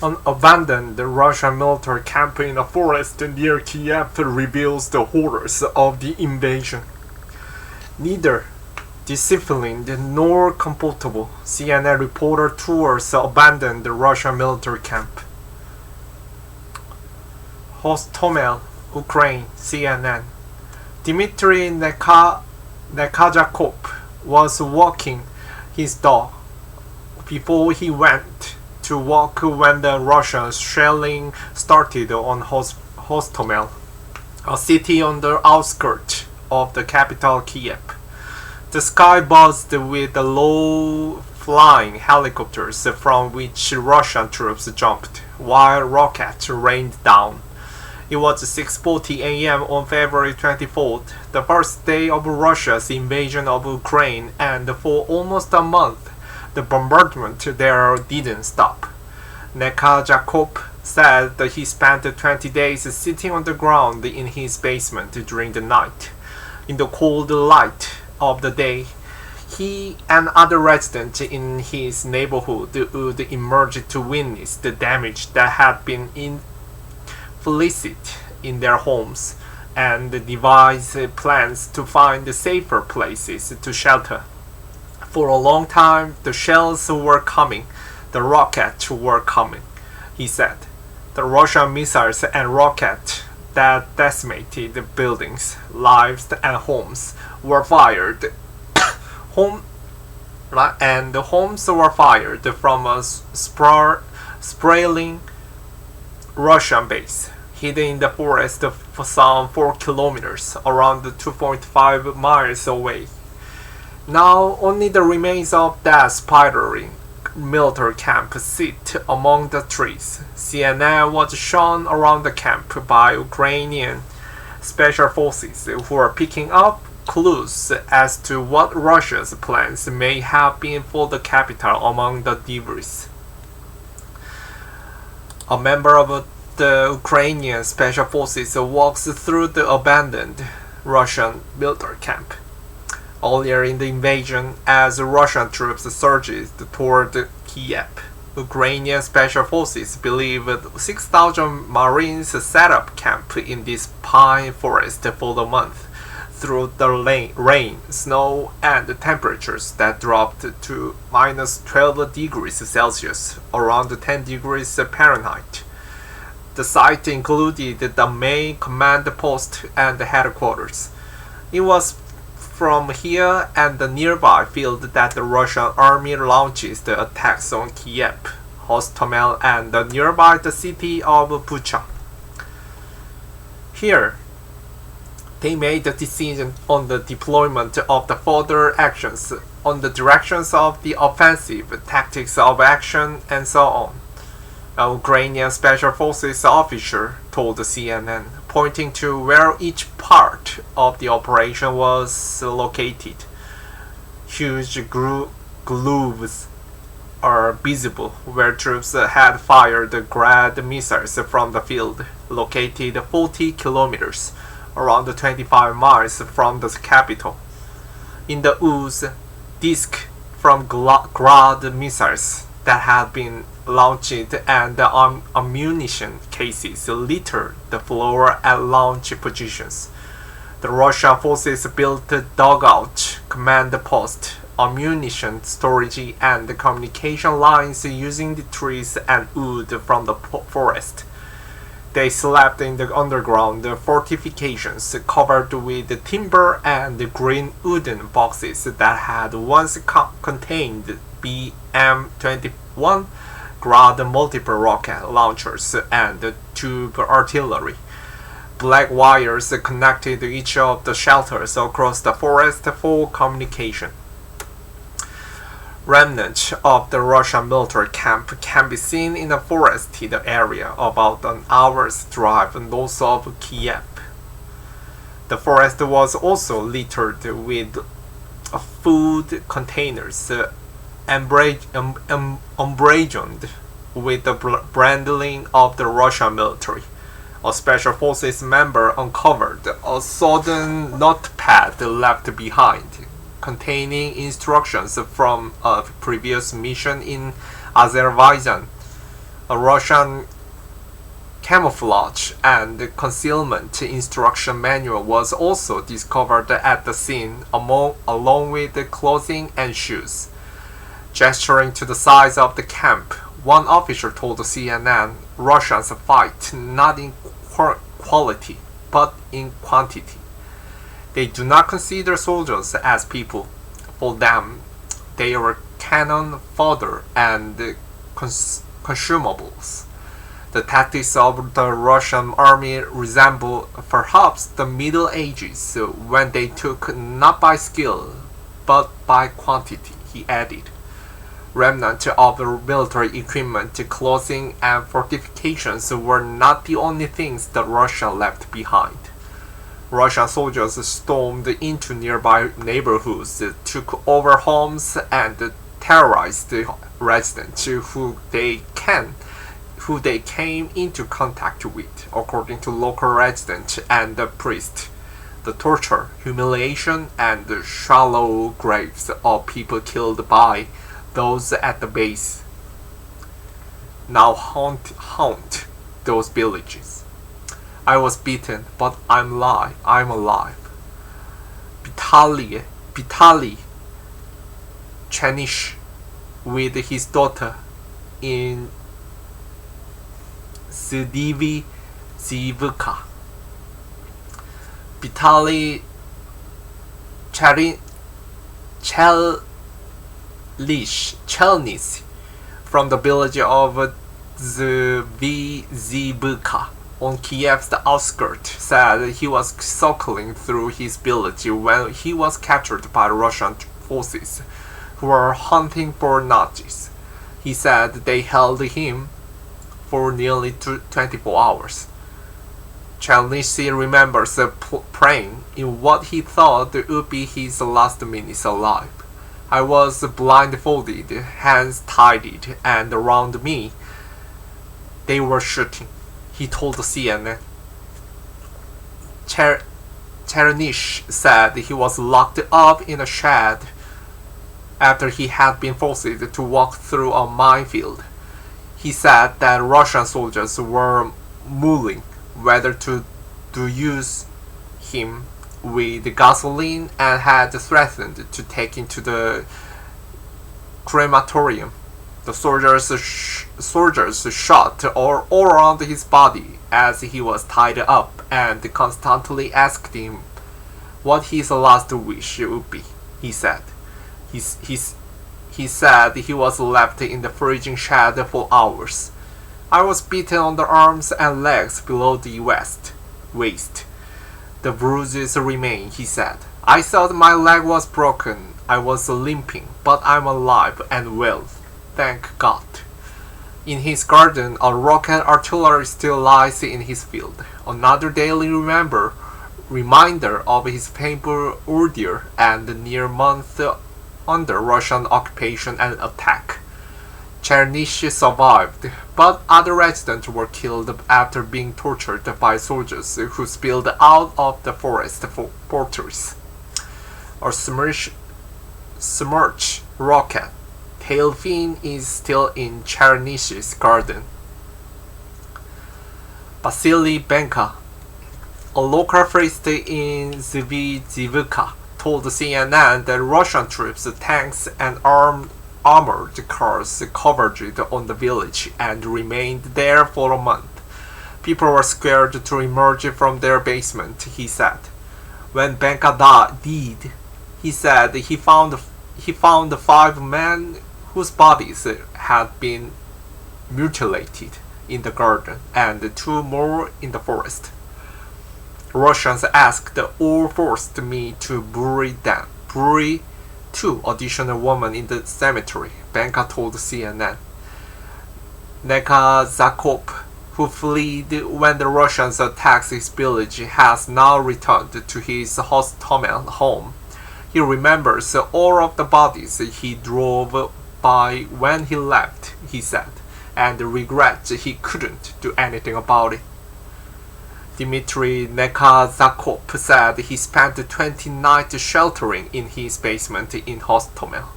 An abandoned Russian military camp in a forest near Kyiv reveals the horrors of the invasion. Neither disciplined nor comfortable, CNN reporter tours abandoned Russian military camp. Hostomel, Ukraine, CNN. Dmitry Nekajakov was walking his dog before he went to walk when the Russian shelling started on Hostomel, a city on the outskirts of the capital Kyiv. The sky buzzed with the low-flying helicopters from which Russian troops jumped, while rockets rained down. It was 6:40 a.m. on February 24th, the first day of Russia's invasion of Ukraine, and for almost a month, the bombardment there didn't stop. Nekajakov said that he spent 20 days sitting on the ground in his basement during the night. In the cold light of the day, he and other residents in his neighborhood would emerge to witness the damage that had been inflicted in their homes and devise plans to find safer places to shelter. For a long time, the shells were coming, the rockets were coming, he said. The Russian missiles and rockets that decimated buildings, lives, and homes were fired. The homes were fired from a sprawling Russian base, hidden in the forest for some 4 kilometers, around 2.5 miles away. Now only the remains of that spiraling military camp sit among the trees. CNN was shown around the camp by Ukrainian special forces who are picking up clues as to what Russia's plans may have been for the capital among the debris. A member of the Ukrainian special forces walks through the abandoned Russian military camp. Earlier in the invasion, as Russian troops surged toward Kyiv, Ukrainian special forces believe 6,000 Marines set up camp in this pine forest for the month, through the rain, snow, and temperatures that dropped to minus 12 degrees Celsius, around 10 degrees Fahrenheit. The site included the main command post and headquarters. It was from here and the nearby field that the Russian army launches the attacks on Kyiv, Hostomel, and nearby the city of Bucha. Here, they made the decision on the deployment of the further actions, on the directions of the offensive, tactics of action, and so on. A Ukrainian Special Forces officer told CNN, pointing to where each part of the operation was located. Huge grooves are visible where troops had fired Grad missiles from the field, located 40 kilometers, around 25 miles from the capital. In the woods, discs from Grad missiles that had been launched and ammunition cases littered the floor at launch positions. The Russian forces built dugout, command post, ammunition storage, and communication lines using the trees and wood from the forest. They slept in the underground fortifications covered with timber and green wooden boxes that had once contained BM-21 Grad multiple rocket launchers and tube artillery. Black wires connected each of the shelters across the forest for communication. Remnants of the Russian military camp can be seen in a forested area about an hour's drive north of Kyiv. The forest was also littered with food containers emblazoned with the branding of the Russian military. A special forces member uncovered a sodden notepad left behind, containing instructions from a previous mission in Azerbaijan. A Russian camouflage and concealment instruction manual was also discovered at the scene along with the clothing and shoes. Gesturing to the size of the camp, one officer told CNN, Russians fight not in quality, but in quantity. They do not consider soldiers as people. For them, they are cannon fodder and consumables. The tactics of the Russian army resemble perhaps the Middle Ages when they took not by skill but by quantity, he added. Remnants of military equipment, clothing, and fortifications were not the only things that Russia left behind. Russian soldiers stormed into nearby neighborhoods, took over homes, and terrorized residents who they came into contact with, according to local residents and the priest. The torture, humiliation, and shallow graves of people killed by those at the base now haunt those villages. I was beaten, but I'm alive. Vitaly Chenish with his daughter in Sidhu. Vitaly Chelnis from the village of Zvizibuka on Kyiv's outskirts said he was circling through his village when he was captured by Russian forces who were hunting for Nazis. He said they held him for nearly 24 hours. Chelnisi remembers praying in what he thought would be his last minutes alive. I was blindfolded, hands tied, and around me they were shooting, he told CNN. Chernish said he was locked up in a shed after he had been forced to walk through a minefield. He said that Russian soldiers were mulling whether to use him with gasoline and had threatened to take him to the crematorium. The soldiers shot all around his body as he was tied up and constantly asked him what his last wish would be, he said. He said he was left in the freezing shed for hours. I was beaten on the arms and legs below the waist. The bruises remain, he said. I thought my leg was broken. I was limping, but I'm alive and well. Thank God. In his garden, a rocket artillery still lies in his field. Another daily reminder of his painful ordeal and near month under Russian occupation and attack. Chernish survived, but other residents were killed after being tortured by soldiers who spilled out of the forest fortress. A smirch rocket tail fin is still in Chernish's garden. Vasily Benka, a local priest in Zvizibuka, told CNN that Russian troops, tanks, and armored cars covered on the village and remained there for a month. People were scared to emerge from their basement, he said. When Benka died, he said he found 5 men whose bodies had been mutilated in the garden and 2 more in the forest. Russians asked or forced me to bury 2 additional women in the cemetery, Benka told CNN. Nekazakop, who fled when the Russians attacked his village, has now returned to his Hostomel home. He remembers all of the bodies he drove by when he left, he said, and regrets he couldn't do anything about it. Dmitry Nekazakop said he spent 20 nights sheltering in his basement in Hostomel.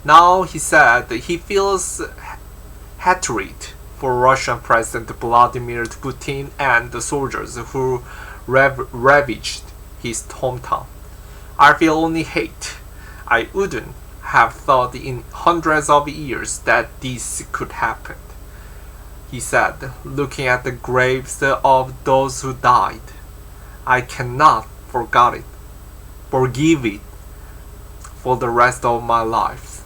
Now, he said, he feels hatred for Russian President Vladimir Putin and the soldiers who ravaged his hometown. I feel only hate. I wouldn't have thought in hundreds of years that this could happen, he said, looking at the graves of those who died. I cannot forgive it for the rest of my life.